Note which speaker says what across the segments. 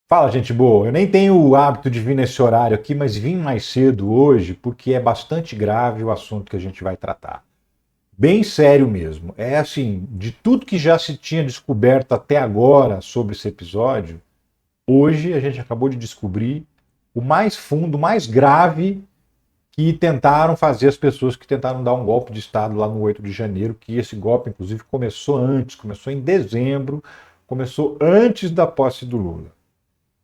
Speaker 1: Fala, gente boa. Eu nem tenho o hábito de vir nesse horário aqui, mas vim mais cedo hoje porque é bastante grave o assunto que a gente vai tratar. Bem sério mesmo. É assim, de tudo que já se tinha descoberto até agora sobre esse episódio, hoje a gente acabou de descobrir o mais fundo, o mais grave que tentaram fazer as pessoas que tentaram dar um golpe de Estado lá no 8 de janeiro, que esse golpe, inclusive, começou antes, começou em dezembro, começou antes da posse do Lula.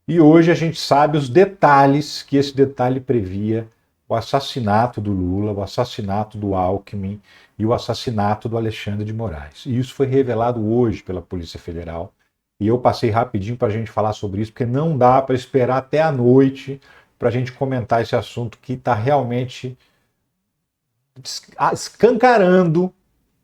Speaker 1: E hoje a gente sabe os detalhes que esse detalhe previa: o assassinato do Lula, o assassinato do Alckmin e o assassinato do Alexandre de Moraes. E isso foi revelado hoje pela Polícia Federal. E eu passei rapidinho para a gente falar sobre isso, porque não dá para esperar até a noite para a gente comentar esse assunto que está realmente escancarando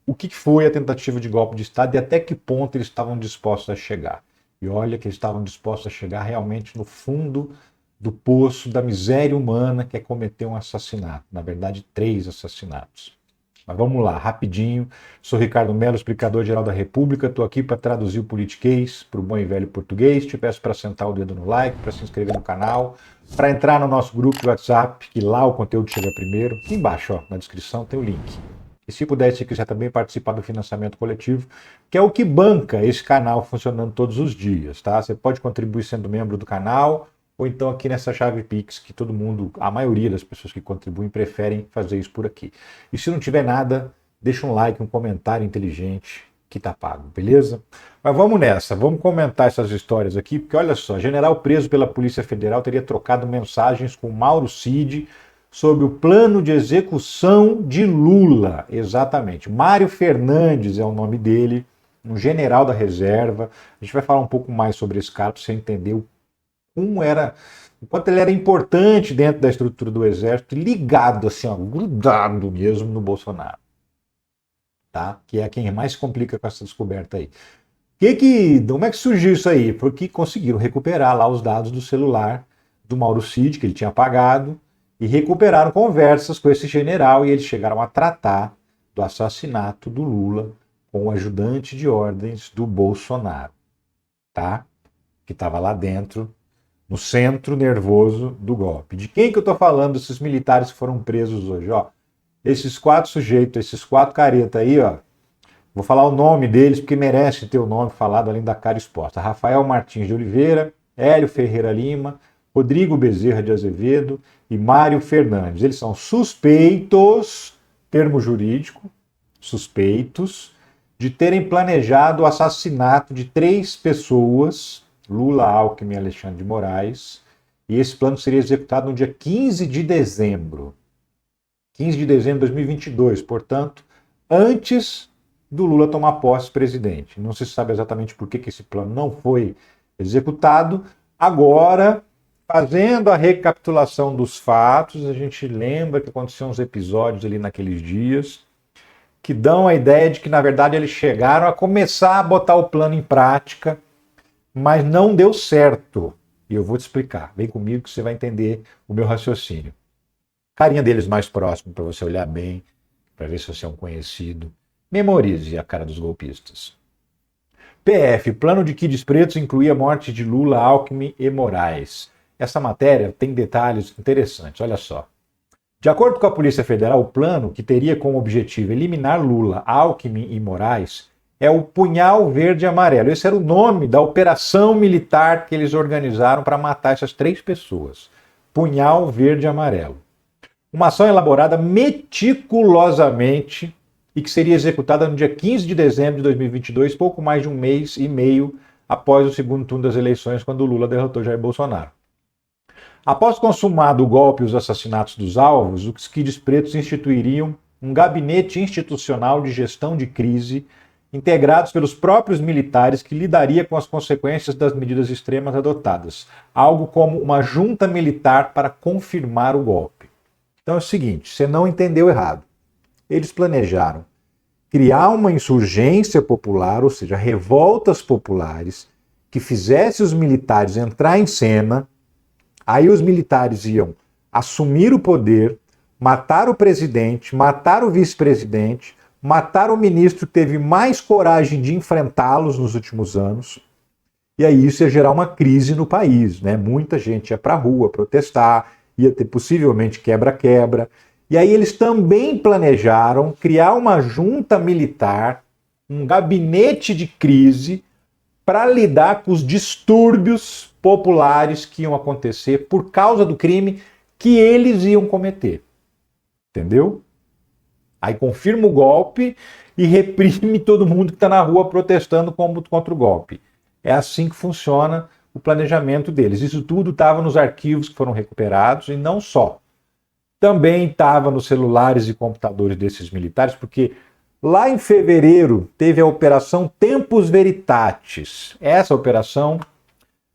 Speaker 1: o que foi a tentativa de golpe de Estado e até que ponto eles estavam dispostos a chegar. E olha que eles estavam dispostos a chegar realmente no fundo do poço da miséria humana, que é cometer um assassinato. Na verdade, 3 assassinatos. Mas vamos lá, rapidinho. Sou Ricardo Mello, explicador-geral da República. Estou aqui para traduzir o politiquês para o bom e velho português. Te peço para sentar o dedo no like, para se inscrever no canal, para entrar no nosso grupo de WhatsApp, que lá o conteúdo chega primeiro. Aqui embaixo, ó, na descrição, tem o link. E se puder, se quiser também participar do financiamento coletivo, que é o que banca esse canal funcionando todos os dias, tá? Você pode contribuir sendo membro do canal, ou então aqui nessa chave Pix, que todo mundo, a maioria das pessoas que contribuem, preferem fazer isso por aqui. E se não tiver nada, deixa um like, um comentário inteligente, que tá pago, beleza? Mas vamos nessa, vamos comentar essas histórias aqui, porque olha só, general preso pela Polícia Federal teria trocado mensagens com Mauro Cid sobre o plano de execução de Lula, exatamente. Mário Fernandes é o nome dele, um general da reserva. A gente vai falar um pouco mais sobre esse cara para você entender como era, o quanto ele era importante dentro da estrutura do exército, ligado assim, ó, grudado mesmo no Bolsonaro, tá? Que é quem mais se complica com essa descoberta aí. Como é que surgiu isso aí? Porque conseguiram recuperar lá os dados do celular do Mauro Cid, que ele tinha apagado, e recuperaram conversas com esse general e eles chegaram a tratar do assassinato do Lula com o ajudante de ordens do Bolsonaro, tá? Que estava lá dentro, no centro nervoso do golpe. De quem que eu estou falando, esses militares que foram presos hoje? Ó, esses 4 sujeitos, esses 4 caretas aí, ó, vou falar o nome deles porque merece ter o nome falado além da cara exposta. Rafael Martins de Oliveira, Hélio Ferreira Lima, Rodrigo Bezerra de Azevedo e Mário Fernandes. Eles são suspeitos, termo jurídico, suspeitos, de terem planejado o assassinato de 3 pessoas, Lula, Alckmin e Alexandre de Moraes, e esse plano seria executado no dia 15 de dezembro. 15 de dezembro de 2022, portanto, antes do Lula tomar posse presidente. Não se sabe exatamente por que esse plano não foi executado. Agora, fazendo a recapitulação dos fatos, a gente lembra que aconteceram uns episódios ali naqueles dias que dão a ideia de que, na verdade, eles chegaram a começar a botar o plano em prática, mas não deu certo. E eu vou te explicar. Vem comigo que você vai entender o meu raciocínio. Carinha deles mais próximo, para você olhar bem, para ver se você é um conhecido. Memorize a cara dos golpistas. PF, plano de Kids Pretos incluía a morte de Lula, Alckmin e Moraes. Essa matéria tem detalhes interessantes, olha só. De acordo com a Polícia Federal, o plano, que teria como objetivo eliminar Lula, Alckmin e Moraes, é o Punhal Verde e Amarelo. Esse era o nome da operação militar que eles organizaram para matar essas 3 pessoas. Punhal Verde e Amarelo. Uma ação elaborada meticulosamente e que seria executada no dia 15 de dezembro de 2022, pouco mais de um mês e meio após o segundo turno das eleições, quando Lula derrotou Jair Bolsonaro. Após consumado o golpe e os assassinatos dos alvos, os Kids Pretos instituiriam um gabinete institucional de gestão de crise, integrados pelos próprios militares, que lidaria com as consequências das medidas extremas adotadas, algo como uma junta militar para confirmar o golpe. Então é o seguinte, você não entendeu errado. Eles planejaram criar uma insurgência popular, ou seja, revoltas populares, que fizesse os militares entrar em cena. Aí os militares iam assumir o poder, matar o presidente, matar o vice-presidente, matar o ministro que teve mais coragem de enfrentá-los nos últimos anos e aí isso ia gerar uma crise no país, né? Muita gente ia para a rua protestar, ia ter possivelmente quebra-quebra. E aí eles também planejaram criar uma junta militar, um gabinete de crise, para lidar com os distúrbios populares que iam acontecer por causa do crime que eles iam cometer. Entendeu? Aí confirma o golpe e reprime todo mundo que está na rua protestando contra o golpe. É assim que funciona o planejamento deles. Isso tudo estava nos arquivos que foram recuperados e não só. Também estava nos celulares e computadores desses militares, porque lá em fevereiro teve a Operação Tempus Veritatis. Essa operação,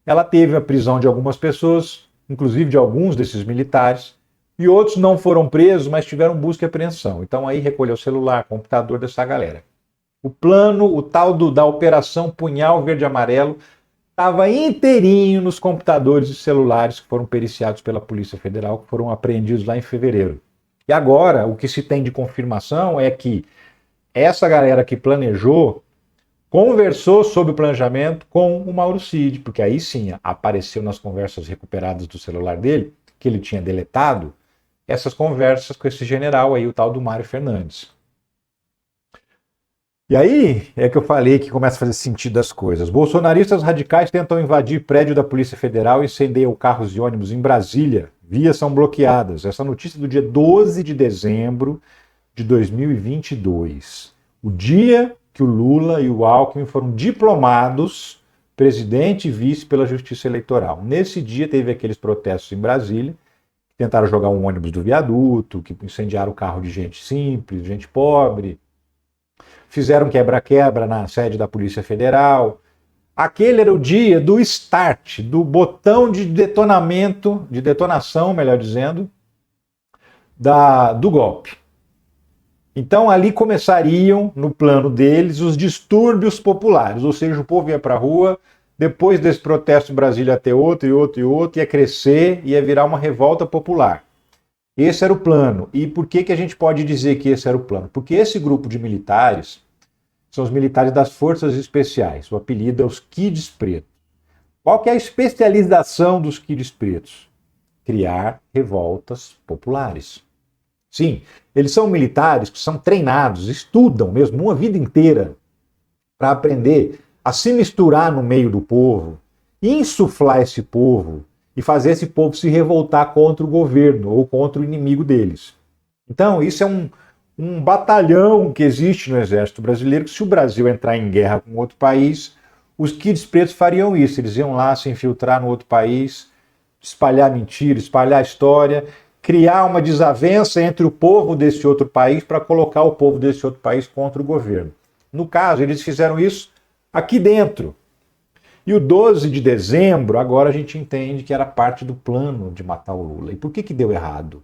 Speaker 1: ela teve a prisão de algumas pessoas, inclusive de alguns desses militares, e outros não foram presos, mas tiveram busca e apreensão. Então aí recolheu o celular, computador dessa galera. O plano, o tal da Operação Punhal Verde-Amarelo, estava inteirinho nos computadores e celulares que foram periciados pela Polícia Federal, que foram apreendidos lá em fevereiro. E agora, o que se tem de confirmação é que essa galera que planejou conversou sobre o planejamento com o Mauro Cid, porque aí sim apareceu nas conversas recuperadas do celular dele, que ele tinha deletado, essas conversas com esse general aí, o tal do Mário Fernandes. E aí é que eu falei que começa a fazer sentido as coisas. Bolsonaristas radicais tentam invadir prédio da Polícia Federal e incendeiam carros e ônibus em Brasília. Vias são bloqueadas. Essa notícia é do dia 12 de dezembro de 2022. O dia que o Lula e o Alckmin foram diplomados presidente e vice pela Justiça Eleitoral. Nesse dia teve aqueles protestos em Brasília, que tentaram jogar um ônibus do viaduto, que incendiaram o carro de gente simples, gente pobre, fizeram quebra-quebra na sede da Polícia Federal. Aquele era o dia do start, do botão de detonamento, de detonação, melhor dizendo, do golpe. Então ali começariam, no plano deles, os distúrbios populares, ou seja, o povo ia para a rua, depois desse protesto em Brasília ia ter outro, e outro, e outro, ia crescer, ia virar uma revolta popular. Esse era o plano. E por que a gente pode dizer que esse era o plano? Porque esse grupo de militares são os militares das Forças Especiais. O apelido é os Kids Pretos. Qual que é a especialização dos Kids Pretos? Criar revoltas populares. Sim, eles são militares que são treinados, estudam mesmo uma vida inteira para aprender a se misturar no meio do povo, insuflar esse povo e fazer esse povo se revoltar contra o governo ou contra o inimigo deles. Então, isso é um batalhão que existe no Exército Brasileiro, que se o Brasil entrar em guerra com outro país, os Kids Pretos fariam isso. Eles iam lá se infiltrar no outro país, espalhar mentira, espalhar história, criar uma desavença entre o povo desse outro país para colocar o povo desse outro país contra o governo. No caso, eles fizeram isso aqui dentro. E o 12 de dezembro, agora a gente entende que era parte do plano de matar o Lula. E por que deu errado?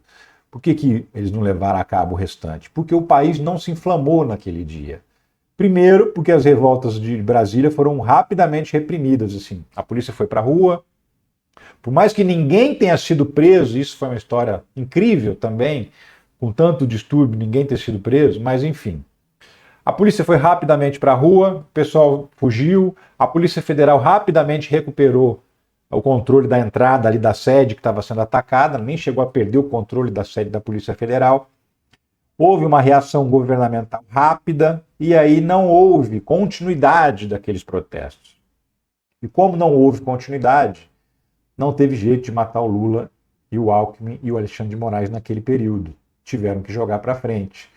Speaker 1: Por que eles não levaram a cabo o restante? Porque o país não se inflamou naquele dia. Primeiro, porque as revoltas de Brasília foram rapidamente reprimidas. Assim. A polícia foi para a rua. Por mais que ninguém tenha sido preso, isso foi uma história incrível também, com tanto distúrbio, ninguém ter sido preso, mas enfim. A polícia foi rapidamente para a rua, o pessoal fugiu, a Polícia Federal rapidamente recuperou o controle da entrada ali da sede que estava sendo atacada, nem chegou a perder o controle da sede da Polícia Federal. Houve uma reação governamental rápida e aí não houve continuidade daqueles protestos. E como não houve continuidade, não teve jeito de matar o Lula e o Alckmin e o Alexandre de Moraes naquele período. Tiveram que jogar para frente.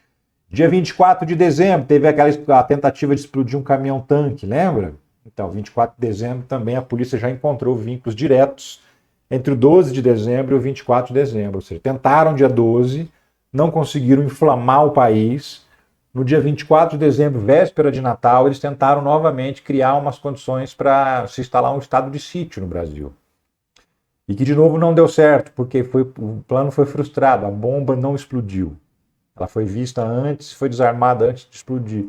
Speaker 1: Dia 24 de dezembro, teve a tentativa de explodir um caminhão-tanque, lembra? Então, 24 de dezembro também a polícia já encontrou vínculos diretos entre o 12 de dezembro e o 24 de dezembro. Ou seja, tentaram dia 12, não conseguiram inflamar o país. No dia 24 de dezembro, véspera de Natal, eles tentaram novamente criar umas condições para se instalar um estado de sítio no Brasil. E que, de novo, não deu certo, porque o plano foi frustrado, a bomba não explodiu. Ela foi vista antes, foi desarmada antes de explodir.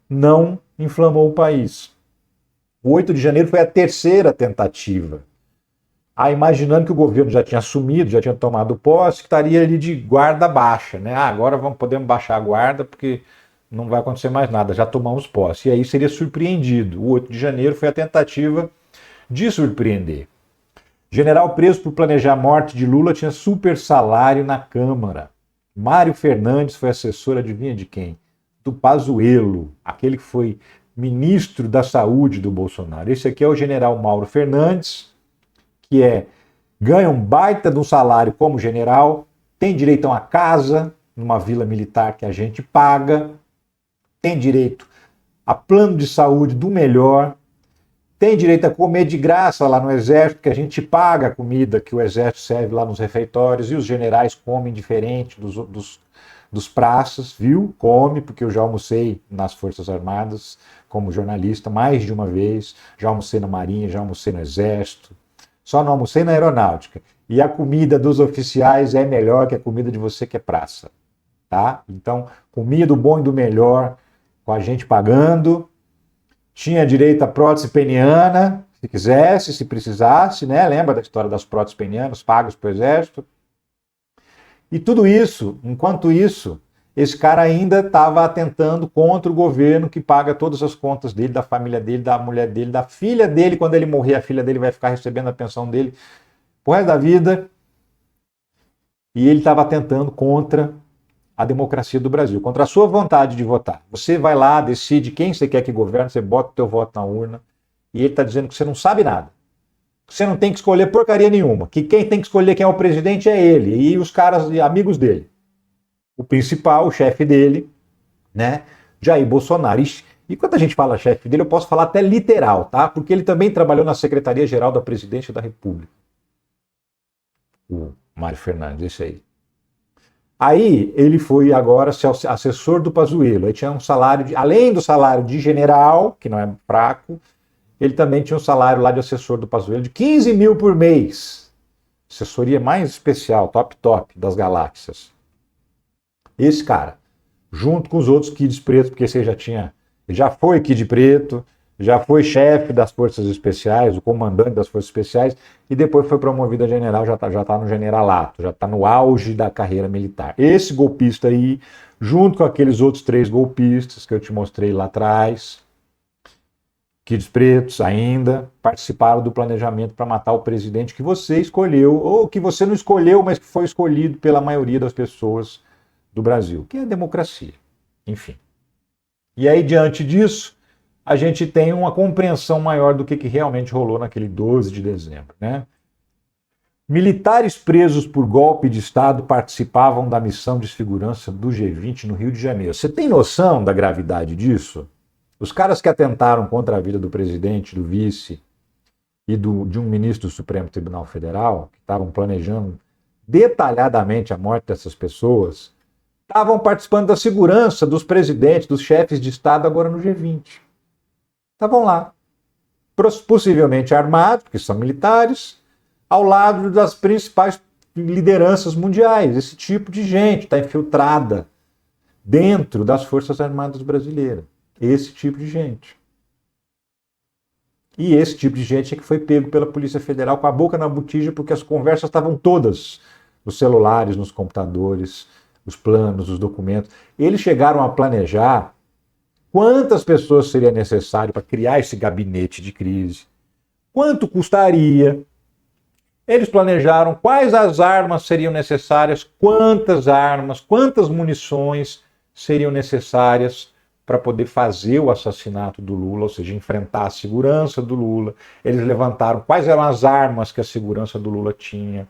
Speaker 1: Não inflamou o país. O 8 de janeiro foi a terceira tentativa. Imaginando que o governo já tinha assumido, já tinha tomado posse, que estaria ali de guarda baixa. Né? Agora podemos baixar a guarda porque não vai acontecer mais nada, já tomamos posse. E aí seria surpreendido. O 8 de janeiro foi a tentativa de surpreender. General preso por planejar a morte de Lula tinha super salário na Câmara. Mário Fernandes foi assessor, adivinha de quem? Do Pazuello, aquele que foi ministro da Saúde do Bolsonaro. Esse aqui é o general Mauro Fernandes, que ganha um baita de um salário como general, tem direito a uma casa numa vila militar que a gente paga, tem direito a plano de saúde do melhor, tem direito a comer de graça lá no Exército, que a gente paga a comida que o Exército serve lá nos refeitórios, e os generais comem diferente dos praças, viu? Come, porque eu já almocei nas Forças Armadas como jornalista mais de uma vez, já almocei na Marinha, já almocei no Exército, só não almocei na Aeronáutica. E a comida dos oficiais é melhor que a comida de você que é praça, tá? Então, comida do bom e do melhor, com a gente pagando. Tinha direito à prótese peniana, se quisesse, se precisasse, né? Lembra da história das próteses penianas pagas para o Exército? E tudo isso, enquanto isso, esse cara ainda estava atentando contra o governo que paga todas as contas dele, da família dele, da mulher dele, da filha dele. Quando ele morrer, a filha dele vai ficar recebendo a pensão dele pro resto da vida. E ele estava atentando contra a democracia do Brasil, contra a sua vontade de votar. Você vai lá, decide quem você quer que governe, você bota o teu voto na urna, e ele está dizendo que você não sabe nada. Você não tem que escolher porcaria nenhuma, que quem tem que escolher quem é o presidente é ele, e os caras amigos dele. O principal, o chefe dele, né, Jair Bolsonaro. E quando a gente fala chefe dele, eu posso falar até literal, tá? Porque ele também trabalhou na Secretaria-Geral da Presidência da República. O Mário Fernandes, esse aí. Aí ele foi agora ser assessor do Pazuello. Aí tinha um salário, além do salário de general, que não é fraco, ele também tinha um salário lá de assessor do Pazuello de 15 mil por mês. Assessoria mais especial, top das galáxias. Esse cara, junto com os outros kids pretos, porque esse ele já foi kid preto, já foi chefe das Forças Especiais, o comandante das Forças Especiais, e depois foi promovido a general, já tá no generalato, já está no auge da carreira militar. Esse golpista aí, junto com aqueles outros 3 golpistas que eu te mostrei lá atrás, kids pretos ainda, participaram do planejamento para matar o presidente que você escolheu, ou que você não escolheu, mas que foi escolhido pela maioria das pessoas do Brasil, que é a democracia. Enfim. E aí, diante disso, a gente tem uma compreensão maior do que realmente rolou naquele 12 de dezembro, né? Militares presos por golpe de Estado participavam da missão de segurança do G20 no Rio de Janeiro. Você tem noção da gravidade disso? Os caras que atentaram contra a vida do presidente, do vice e de um ministro do Supremo Tribunal Federal, que estavam planejando detalhadamente a morte dessas pessoas, estavam participando da segurança dos presidentes, dos chefes de Estado agora no G20. Estavam lá, possivelmente armados, porque são militares, ao lado das principais lideranças mundiais. Esse tipo de gente está infiltrada dentro das Forças Armadas brasileiras. Esse tipo de gente. E esse tipo de gente é que foi pego pela Polícia Federal com a boca na botija, porque as conversas estavam todas nos celulares, nos computadores, os planos, os documentos. Eles chegaram a planejar quantas pessoas seria necessário para criar esse gabinete de crise, quanto custaria. Eles planejaram quais as armas seriam necessárias, quantas armas, quantas munições seriam necessárias para poder fazer o assassinato do Lula, ou seja, enfrentar a segurança do Lula. Eles levantaram quais eram as armas que a segurança do Lula tinha.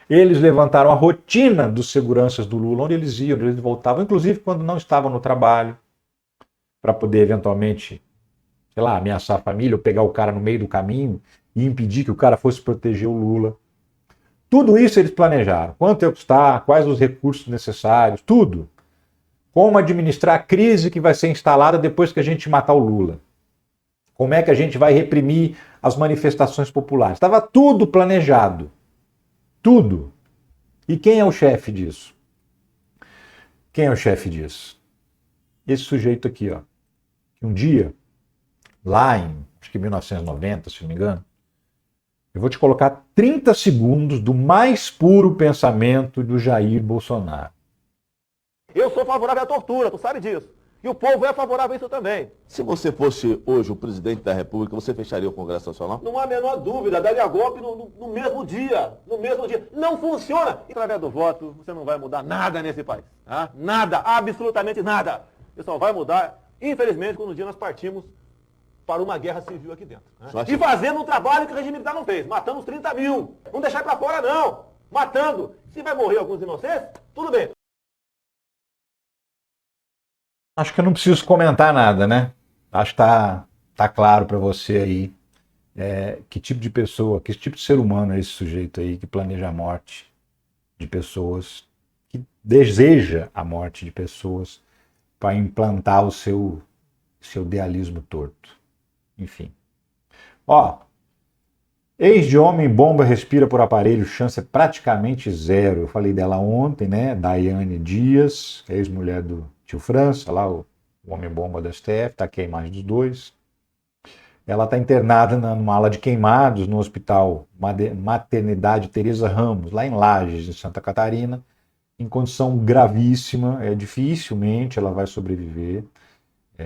Speaker 1: Eles levantaram a rotina dos seguranças do Lula, onde eles iam, onde eles voltavam, inclusive quando não estavam no trabalho, para poder eventualmente, sei lá, ameaçar a família ou pegar o cara no meio do caminho e impedir que o cara fosse proteger o Lula. Tudo isso eles planejaram. Quanto ia custar, quais os recursos necessários, tudo. Como administrar a crise que vai ser instalada depois que a gente matar o Lula. Como é que a gente vai reprimir as manifestações populares. Estava tudo planejado. Tudo. E quem é o chefe disso? Quem é o chefe disso? Esse sujeito aqui, ó. Um dia, lá em, acho que 1990, se não me engano, eu vou te colocar 30 segundos do mais puro pensamento do Jair Bolsonaro.
Speaker 2: Eu sou favorável à tortura, tu sabe disso. E o povo é favorável a isso também.
Speaker 3: Se você fosse hoje o presidente da República, você fecharia o Congresso Nacional?
Speaker 2: Não há a menor dúvida, daria golpe no mesmo dia. No mesmo dia. Não funciona. E através do voto, você não vai mudar nada nesse país. Tá? Nada, absolutamente nada. Você só vai mudar, infelizmente, quando um dia nós partimos para uma guerra civil aqui dentro. Né? E fazendo um trabalho que o regime militar não fez, matando os 30 mil. Não deixar para fora, não. Matando. Se vai morrer alguns inocentes, tudo bem.
Speaker 1: Acho que eu não preciso comentar nada, né? Acho que tá claro para você aí que tipo de pessoa, que tipo de ser humano é esse sujeito aí que planeja a morte de pessoas, que deseja a morte de pessoas para implantar o seu idealismo torto. Enfim. Ó, ex de homem-bomba respira por aparelho, chance é praticamente zero. Eu falei dela ontem, né? Daiane Dias, ex-mulher do Tio França, lá o homem-bomba do STF, tá aqui a imagem dos dois. Ela está internada numa ala de queimados no hospital Maternidade Teresa Ramos, lá em Lages, em Santa Catarina, em condição gravíssima, dificilmente ela vai sobreviver.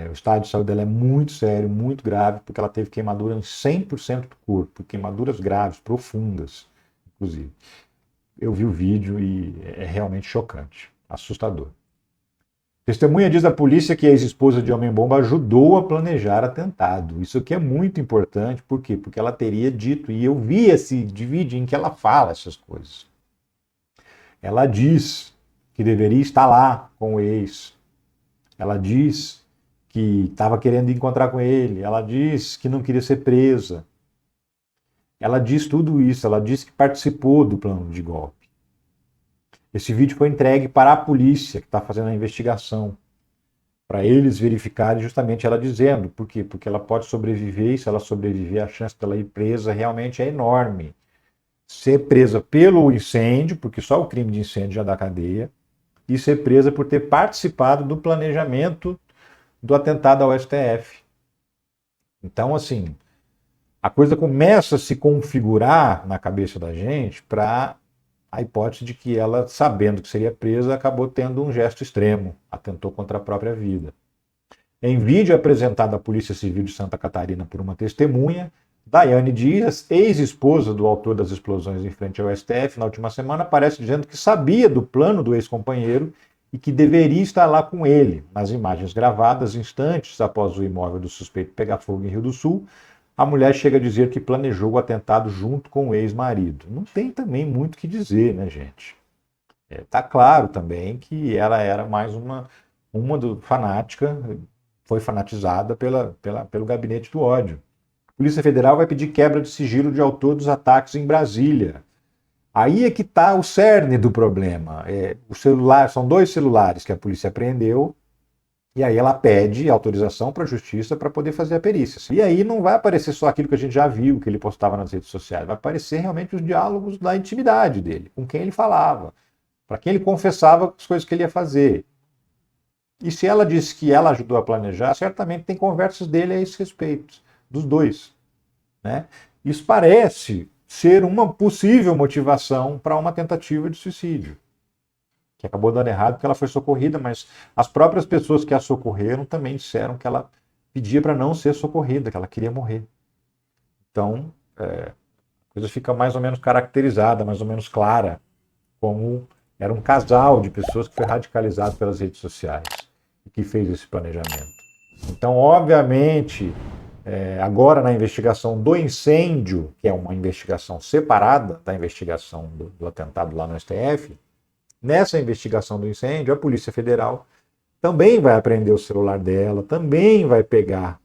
Speaker 1: O estado de saúde dela é muito sério, muito grave, porque ela teve queimadura em 100% do corpo, queimaduras graves, profundas, inclusive. Eu vi o vídeo e é realmente chocante, assustador. Testemunha diz à polícia que a ex-esposa de homem-bomba ajudou a planejar atentado. Isso aqui é muito importante, por quê? Porque ela teria dito, e eu vi esse vídeo em que ela fala essas coisas. Ela diz que deveria estar lá com o ex. Ela diz que estava querendo encontrar com ele. Ela diz que não queria ser presa. Ela diz tudo isso. Ela diz que participou do plano de golpe. Esse vídeo foi entregue para a polícia, que está fazendo a investigação, para eles verificarem justamente ela dizendo. Por quê? Porque ela pode sobreviver, e se ela sobreviver, a chance dela ir presa realmente é enorme. Ser presa pelo incêndio, porque só o crime de incêndio já dá cadeia, e ser presa por ter participado do planejamento do atentado ao STF. Então, assim, a coisa começa a se configurar na cabeça da gente para a hipótese de que ela, sabendo que seria presa, acabou tendo um gesto extremo, atentou contra a própria vida. Em vídeo apresentado à Polícia Civil de Santa Catarina por uma testemunha, Daiane Dias, ex-esposa do autor das explosões em frente ao STF na última semana, aparece dizendo que sabia do plano do ex-companheiro e que deveria estar lá com ele. Nas imagens gravadas, instantes após o imóvel do suspeito pegar fogo em Rio do Sul, a mulher chega a dizer que planejou o atentado junto com o ex-marido. Não tem também muito o que dizer, né, gente? Tá claro também que ela era mais uma fanática, foi fanatizada pelo gabinete do ódio. A Polícia Federal vai pedir quebra de sigilo de autor dos ataques em Brasília. Aí é que está o cerne do problema. O celular, são 2 celulares que a polícia apreendeu, e aí ela pede autorização para a justiça para poder fazer a perícia. E aí não vai aparecer só aquilo que a gente já viu, que ele postava nas redes sociais. Vai aparecer realmente os diálogos da intimidade dele, com quem ele falava, para quem ele confessava as coisas que ele ia fazer. E se ela disse que ela ajudou a planejar, certamente tem conversas dele a esse respeito, dos dois. Né? Isso parece ser uma possível motivação para uma tentativa de suicídio, que acabou dando errado porque ela foi socorrida, mas as próprias pessoas que a socorreram também disseram que ela pedia para não ser socorrida, que ela queria morrer. Então, a coisa fica mais ou menos caracterizada, mais ou menos clara, como era um casal de pessoas que foi radicalizado pelas redes sociais e que fez esse planejamento. Então, obviamente, agora na investigação do incêndio, que é uma investigação separada da investigação do atentado lá no STF, nessa investigação do incêndio, a Polícia Federal também vai apreender o celular dela, também vai pegar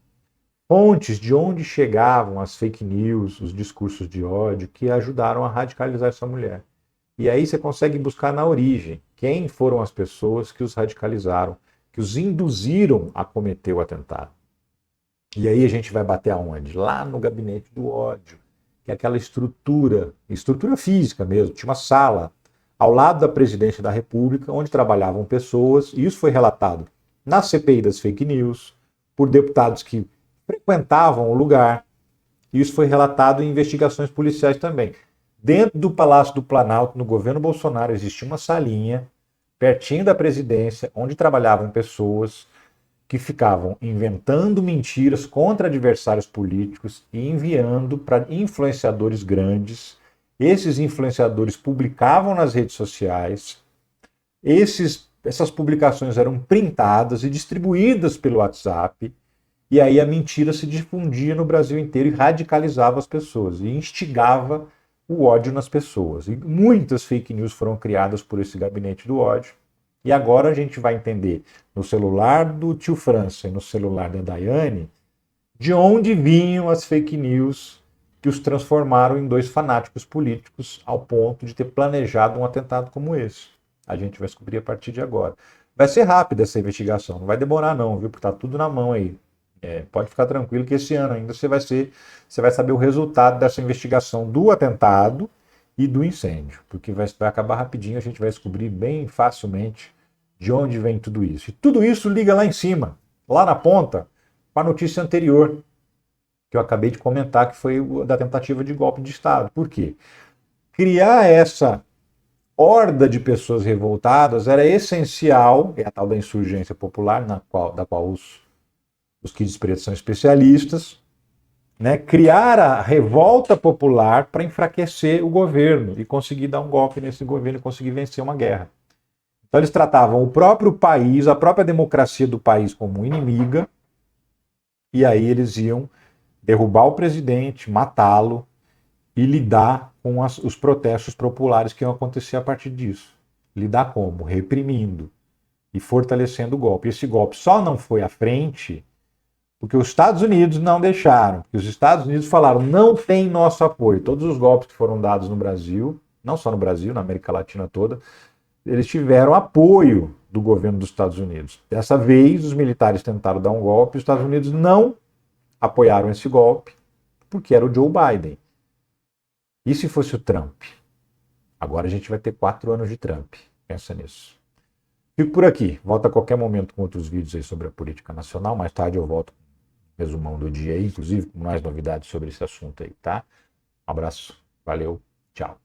Speaker 1: fontes de onde chegavam as fake news, os discursos de ódio que ajudaram a radicalizar essa mulher. E aí você consegue buscar na origem quem foram as pessoas que os radicalizaram, que os induziram a cometer o atentado. E aí a gente vai bater aonde? Lá no gabinete do ódio, que é aquela estrutura física mesmo, tinha uma sala ao lado da presidência da República, onde trabalhavam pessoas, e isso foi relatado na CPI das fake news, por deputados que frequentavam o lugar, e isso foi relatado em investigações policiais também. Dentro do Palácio do Planalto, no governo Bolsonaro, existia uma salinha, pertinho da presidência, onde trabalhavam pessoas que ficavam inventando mentiras contra adversários políticos e enviando para influenciadores grandes. Esses influenciadores publicavam nas redes sociais, essas publicações eram printadas e distribuídas pelo WhatsApp, e aí a mentira se difundia no Brasil inteiro e radicalizava as pessoas, e instigava o ódio nas pessoas. E muitas fake news foram criadas por esse gabinete do ódio, e agora a gente vai entender no celular do tio França e no celular da Daiane de onde vinham as fake news que os transformaram em dois fanáticos políticos ao ponto de ter planejado um atentado como esse. A gente vai descobrir a partir de agora. Vai ser rápida essa investigação, não vai demorar não, viu? Porque tá tudo na mão aí. Pode ficar tranquilo que esse ano ainda você vai saber o resultado dessa investigação do atentado e do incêndio, porque vai acabar rapidinho, a gente vai descobrir bem facilmente de onde vem tudo isso. E tudo isso liga lá em cima, lá na ponta, com a notícia anterior, que eu acabei de comentar, que foi da tentativa de golpe de Estado. Por quê? Criar essa horda de pessoas revoltadas era essencial, é a tal da insurgência popular, da qual os Kids Pretos são especialistas, né? Criar a revolta popular para enfraquecer o governo e conseguir dar um golpe nesse governo e conseguir vencer uma guerra. Então eles tratavam o próprio país, a própria democracia do país como inimiga, e aí eles iam derrubar o presidente, matá-lo e lidar com os protestos populares que iam acontecer a partir disso. Lidar como? Reprimindo e fortalecendo o golpe. Esse golpe só não foi à frente porque os Estados Unidos não deixaram. Porque os Estados Unidos falaram, não tem nosso apoio. Todos os golpes que foram dados no Brasil, não só no Brasil, na América Latina toda, eles tiveram apoio do governo dos Estados Unidos. Dessa vez, os militares tentaram dar um golpe, os Estados Unidos não apoiaram esse golpe, porque era o Joe Biden. E se fosse o Trump? Agora a gente vai ter 4 anos de Trump. Pensa nisso. Fico por aqui. Volto a qualquer momento com outros vídeos aí sobre a política nacional. Mais tarde eu volto com um resumão do dia aí, inclusive com mais novidades sobre esse assunto aí, tá? Um abraço. Valeu. Tchau.